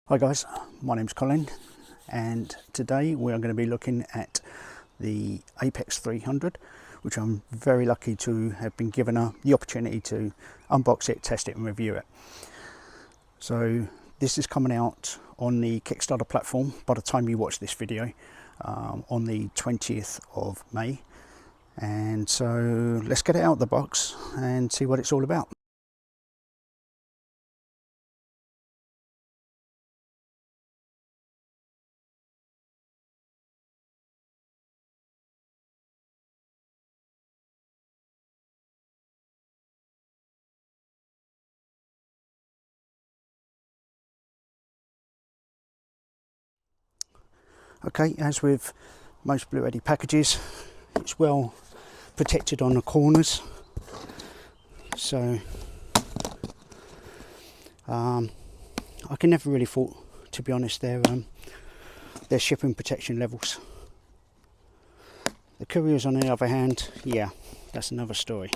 Hi guys, my name's Colin and today we are going to be looking at the Apex300, which I'm very lucky to have been given the opportunity to unbox it, test it and review it. So this is coming out on the Kickstarter platform by the time you watch this video, on the 20th of May. And so let's get it out of the box and see what it's all about. Okay, as with most Bluetti packages, it's well protected on the corners, so I can never really fault, to be honest, their shipping protection levels. The couriers, on the other hand, yeah, that's another story.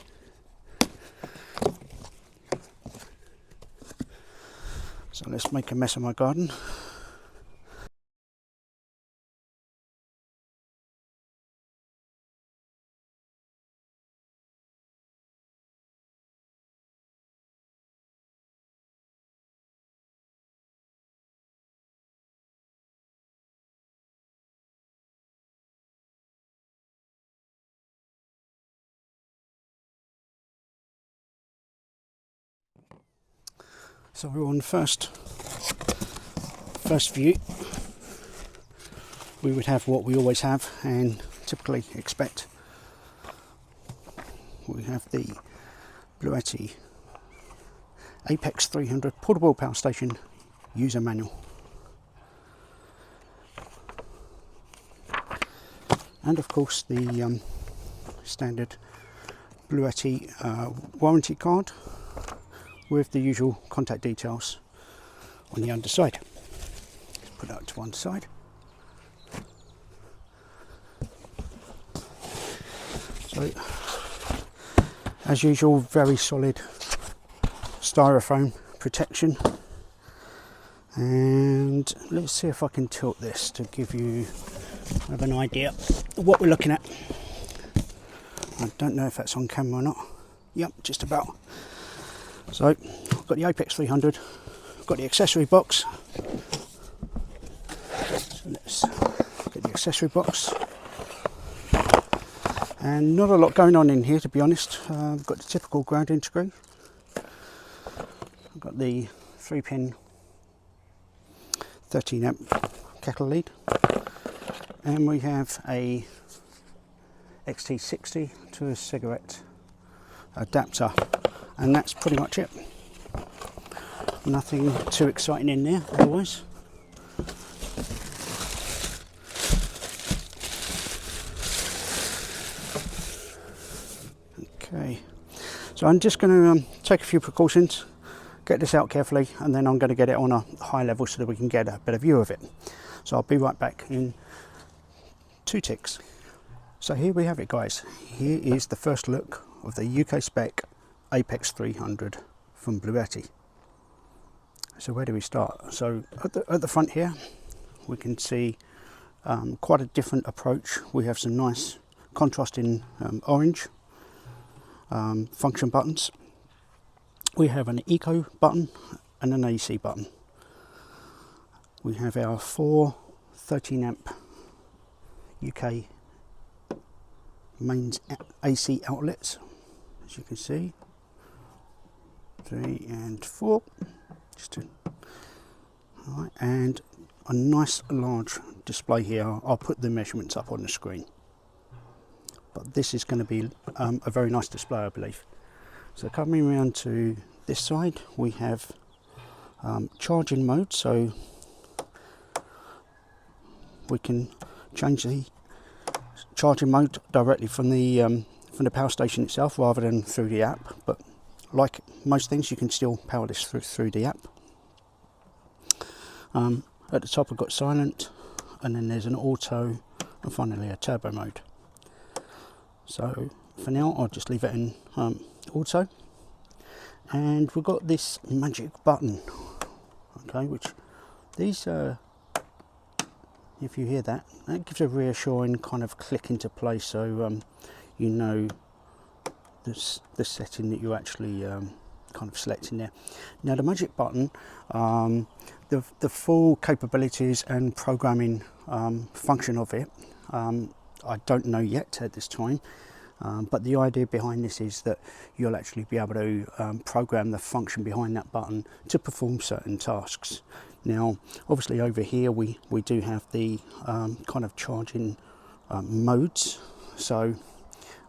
So let's make a mess of my garden. So we're on first view. We would have what we always have and typically expect. We have the Bluetti Apex300 portable power station user manual, and of course the standard Bluetti warranty card with the usual contact details on the underside. Let's put that to one side. So, as usual, very solid styrofoam protection. And let's see if I can tilt this to give you an idea of what we're looking at. I don't know if that's on camera or not. Yep, just about. So I've got the Apex300, I've got the accessory box. So let's get the accessory box. And not a lot going on in here, to be honest. I've got the typical grounding screw. I've got the 3-pin 13 amp kettle lead. And we have a XT60 to a cigarette adapter. And that's pretty much it. Nothing too exciting in there otherwise. Okay, so I'm just going to take a few precautions, get this out carefully, and then I'm going to get it on a high level so that we can get a better view of it. So I'll be right back in 2 ticks. So here we have it, guys. Here is the first look of the UK spec Apex300 from Bluetti. So where do we start? So at the front here we can see quite a different approach. We have some nice contrasting orange function buttons. We have an eco button and an AC button. We have our 4 13 amp UK mains AC outlets, as you can see. 3 and 4, alright, and a nice large display here. I'll put the measurements up on the screen, but this is going to be a very nice display, I believe. So coming around to this side, we have charging mode, so we can change the charging mode directly from the power station itself rather than through the app, but like most things, you can still power this through the app. At the top I've got silent, and then there's an auto, and finally a turbo mode. So for now I'll just leave it in auto. And we've got this magic button, okay, which These, if you hear that, that gives a reassuring kind of click into place, so you know the setting that you're actually kind of selecting there. Now the magic button, the full capabilities and programming function of it, I don't know yet at this time, but the idea behind this is that you'll actually be able to program the function behind that button to perform certain tasks. Now obviously over here we do have the kind of charging modes, so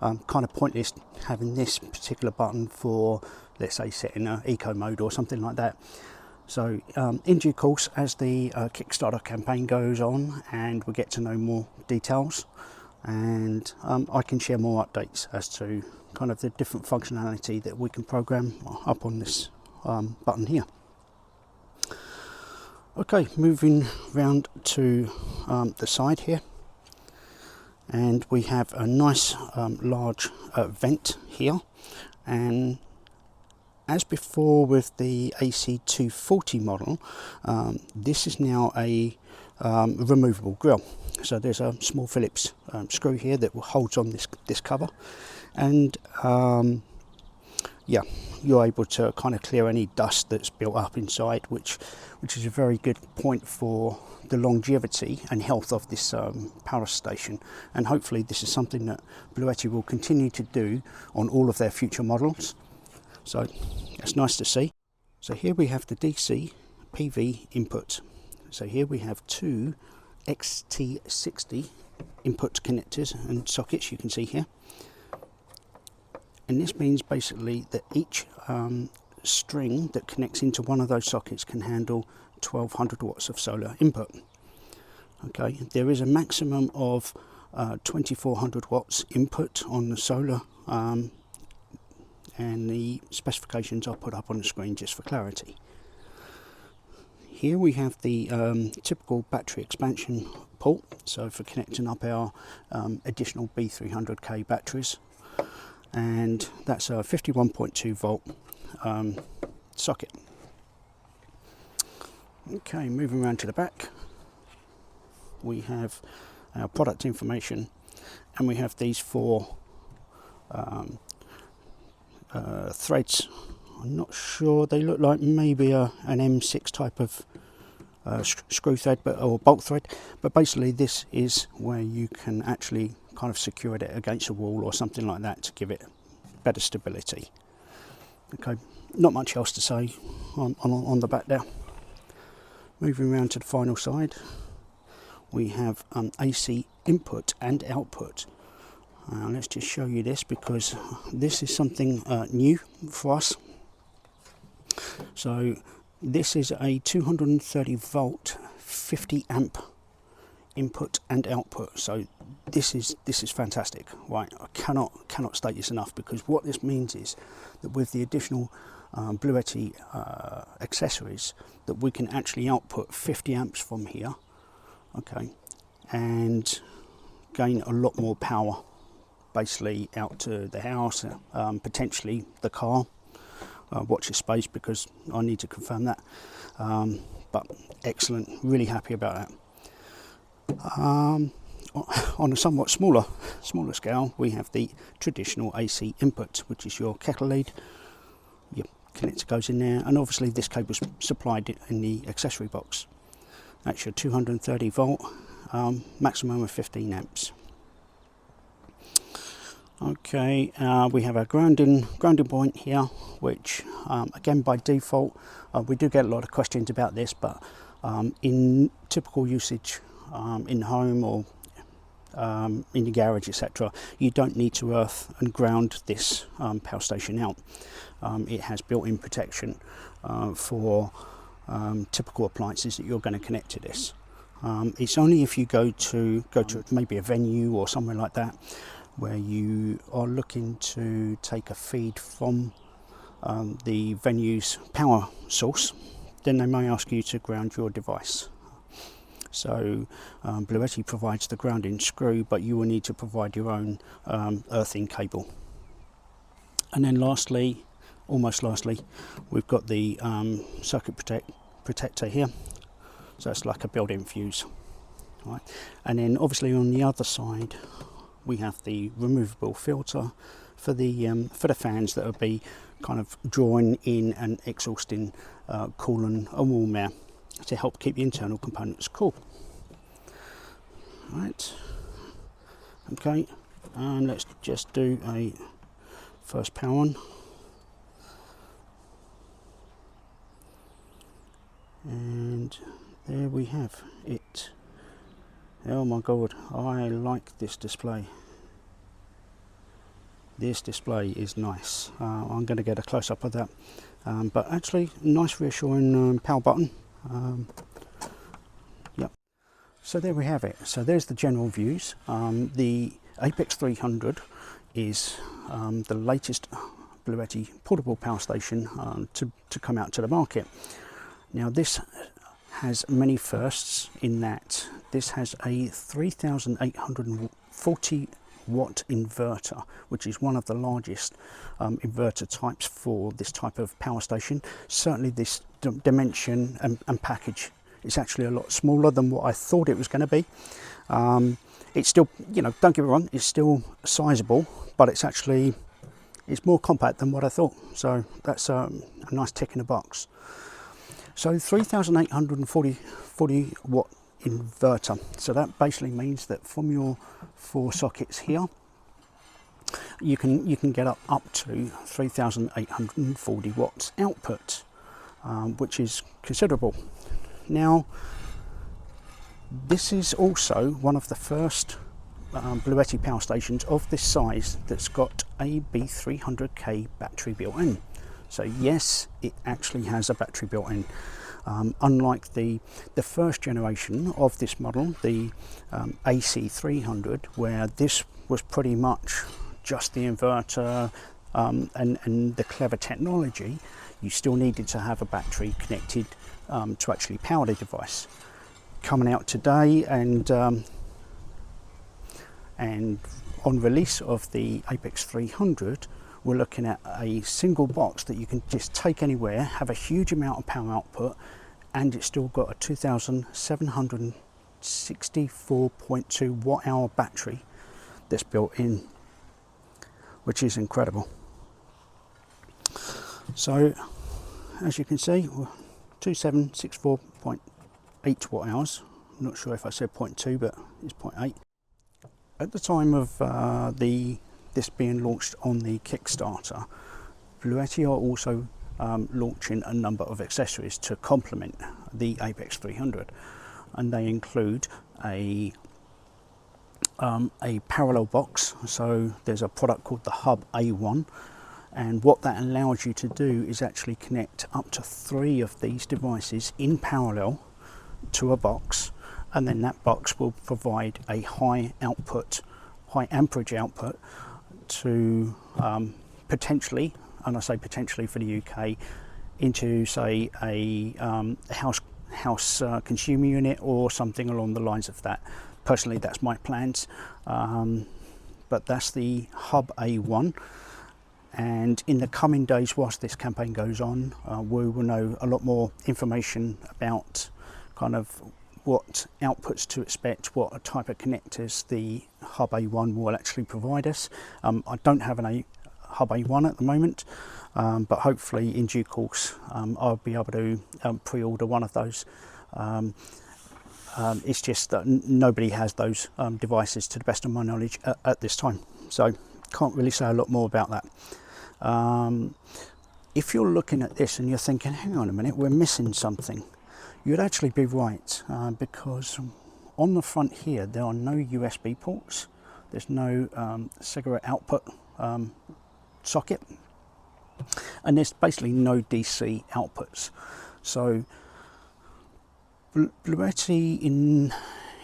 kind of pointless having this particular button for, let's say, setting an eco mode or something like that. So in due course, as the Kickstarter campaign goes on and we get to know more details, and I can share more updates as to kind of the different functionality that we can program up on this button here. Okay, moving round to the side here, and we have a nice large vent here, and as before with the AC240 model, this is now a removable grill. So there's a small Phillips screw here that holds on this cover, and yeah, you're able to kind of clear any dust that's built up inside, which is a very good point for the longevity and health of this power station, and hopefully this is something that Bluetti will continue to do on all of their future models. So that's nice to see. So here we have the DC PV input. So here we have two XT60 input connectors and sockets, you can see here. And this means basically that each string that connects into one of those sockets can handle 1200 watts of solar input. Okay, there is a maximum of 2400 watts input on the solar, and the specifications I'll put up on the screen just for clarity. Here we have the typical battery expansion port, so for connecting up our additional B300K batteries, and that's a 51.2 volt socket. Okay, moving around to the back, we have our product information, and we have these four threads. I'm not sure, they look like maybe an M6 type of screw thread, or bolt thread, but basically this is where you can actually kind of secure it against a wall or something like that to give it better stability. Okay, not much else to say on the back there. Moving around to the final side, we have AC input and output. Let's just show you this, because this is something new for us. So this is a 230 volt 50 amp input and output. So this is fantastic, right? I cannot state this enough, because what this means is that with the additional Bluetti accessories, that we can actually output 50 amps from here, okay, and gain a lot more power basically out to the house, potentially the car. Watch your space, because I need to confirm that, but excellent, really happy about that. On a somewhat smaller scale, we have the traditional AC input, which is your kettle lead. Your connector goes in there, and obviously this cable is supplied in the accessory box. That's your 230 volt, maximum of 15 amps. Okay, we have our grounding point here, which again by default, we do get a lot of questions about this, but in typical usage in home or in the garage, etc., you don't need to earth and ground this power station out. It has built-in protection for typical appliances that you're going to connect to this. It's only if you go to maybe a venue or somewhere like that, where you are looking to take a feed from the venue's power source, then they may ask you to ground your device. So Bluetti provides the grounding screw, but you will need to provide your own earthing cable. And then lastly, almost lastly, we've got the circuit protector here. So it's like a built-in fuse, right? And then obviously on the other side we have the removable filter for the fans that will be kind of drawing in and exhausting coolant and warm air to help keep the internal components cool. Right, okay, and let's just do a first power on. And there we have it. Oh my god, I like this display. This display is nice. I'm going to get a close-up of that, but actually nice reassuring power button. Yep. So there we have it. So there's the general views. The Apex300 is the latest Bluetti portable power station to come out to the market. Now this has many firsts in that this has a 3840 watt inverter, which is one of the largest inverter types for this type of power station. Certainly this dimension and package is actually a lot smaller than what I thought it was going to be. It's still, you know, don't get me wrong, it's still sizable, but it's more compact than what I thought. So that's a nice tick in the box. So 3840 watt inverter. So that basically means that from your 4 sockets here, you can get up to 3840 watts output, which is considerable. Now, this is also one of the first Bluetti power stations of this size that's got a B300K battery built in. So yes, it actually has a battery built in. Unlike the first generation of this model, the AC300, where this was pretty much just the inverter and the clever technology, you still needed to have a battery connected to actually power the device. Coming out today and on release of the Apex300, we're looking at a single box that you can just take anywhere, have a huge amount of power output, and it's still got a 2764.2 watt hour battery that's built in, which is incredible. So as you can see, 2764.8 watt hours. I'm not sure if I said 0.2, but it's 0.8. At the time of this being launched on the Kickstarter, Bluetti are also launching a number of accessories to complement the Apex300, and they include a parallel box. So there's a product called the Hub A1, and what that allows you to do is actually connect up to 3 of these devices in parallel to a box, and then that box will provide a high amperage output to potentially, and I say potentially for the UK, into say a house consumer unit or something along the lines of that. Personally, that's my plans, but that's the Hub A1, and in the coming days whilst this campaign goes on, we will know a lot more information about kind of what outputs to expect, what type of connectors the Hub A1 will actually provide us. I don't have a Hub A1 at the moment, but hopefully in due course I'll be able to pre-order one of those. It's just that nobody has those devices to the best of my knowledge at this time, so can't really say a lot more about that. If you're looking at this and you're thinking, hang on a minute, we're missing something, you'd actually be right, because on the front here there are no USB ports, there's no cigarette output socket, and there's basically no DC outputs. So Bluetti in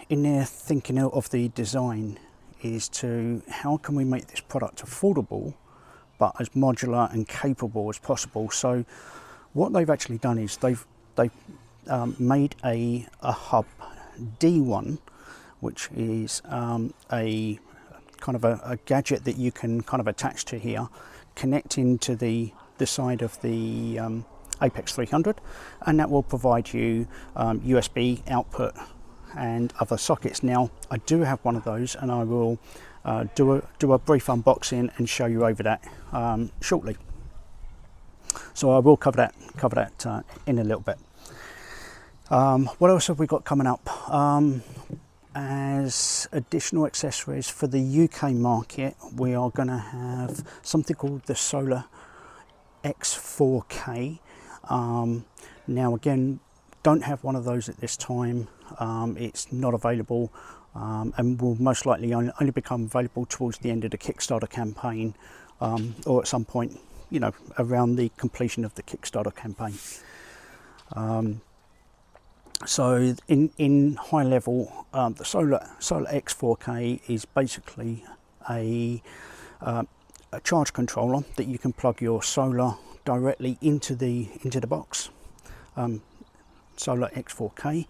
their thinking of the design is to, how can we make this product affordable but as modular and capable as possible? So what they've actually done is they've made a Hub D1, which is a kind of a gadget that you can kind of attach to here, connecting to the side of the Apex300, and that will provide you USB output and other sockets. Now I do have one of those, and I will do a brief unboxing and show you over that shortly. So I will cover that in a little bit. What else have we got coming up? As additional accessories for the UK market, we are going to have something called the Solar X4K. Now again, don't have one of those at this time. It's not available, and will most likely only become available towards the end of the Kickstarter campaign, or at some point, you know, around the completion of the Kickstarter campaign. So in high level, the Solar X4K is basically a charge controller that you can plug your solar directly into the box. Solar X4K,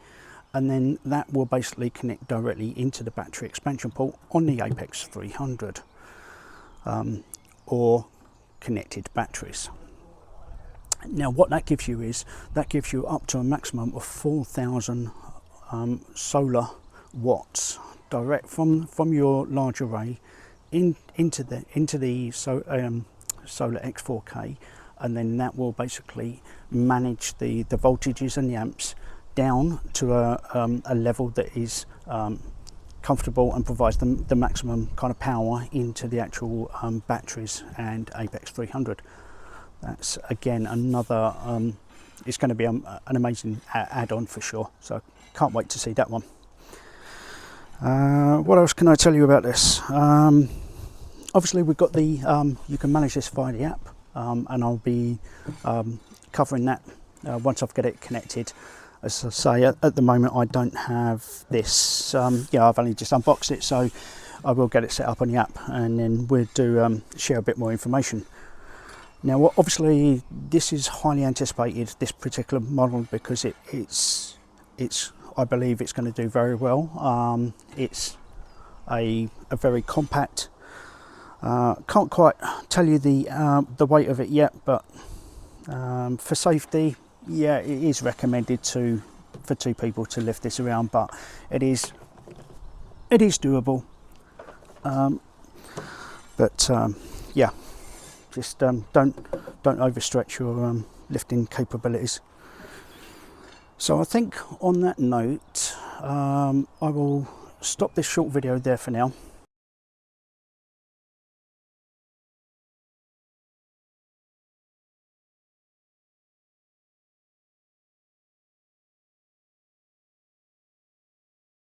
and then that will basically connect directly into the battery expansion port on the Apex300, or connected batteries. Now what that gives you is, that gives you up to a maximum of 4,000 solar watts direct from your large array into the Solar X4K, and then that will basically manage the voltages and the amps down to a level that is comfortable and provides the maximum kind of power into the actual batteries and Apex300. That's again another, it's going to be an amazing add-on for sure, so can't wait to see that one. What else can I tell you about this? Obviously we've got the, you can manage this via the app, and I'll be covering that once I've got it connected. As I say, at the moment I don't have this, yeah, I've only just unboxed it, so I will get it set up on the app, and then we'll do share a bit more information. Now obviously this is highly anticipated, this particular model, because it's I believe it's going to do very well. It's a very compact, can't quite tell you the weight of it yet, but for safety, yeah, it is recommended for two people to lift this around, but it is doable. Yeah, just don't overstretch your lifting capabilities. So I think on that note, I will stop this short video there for now.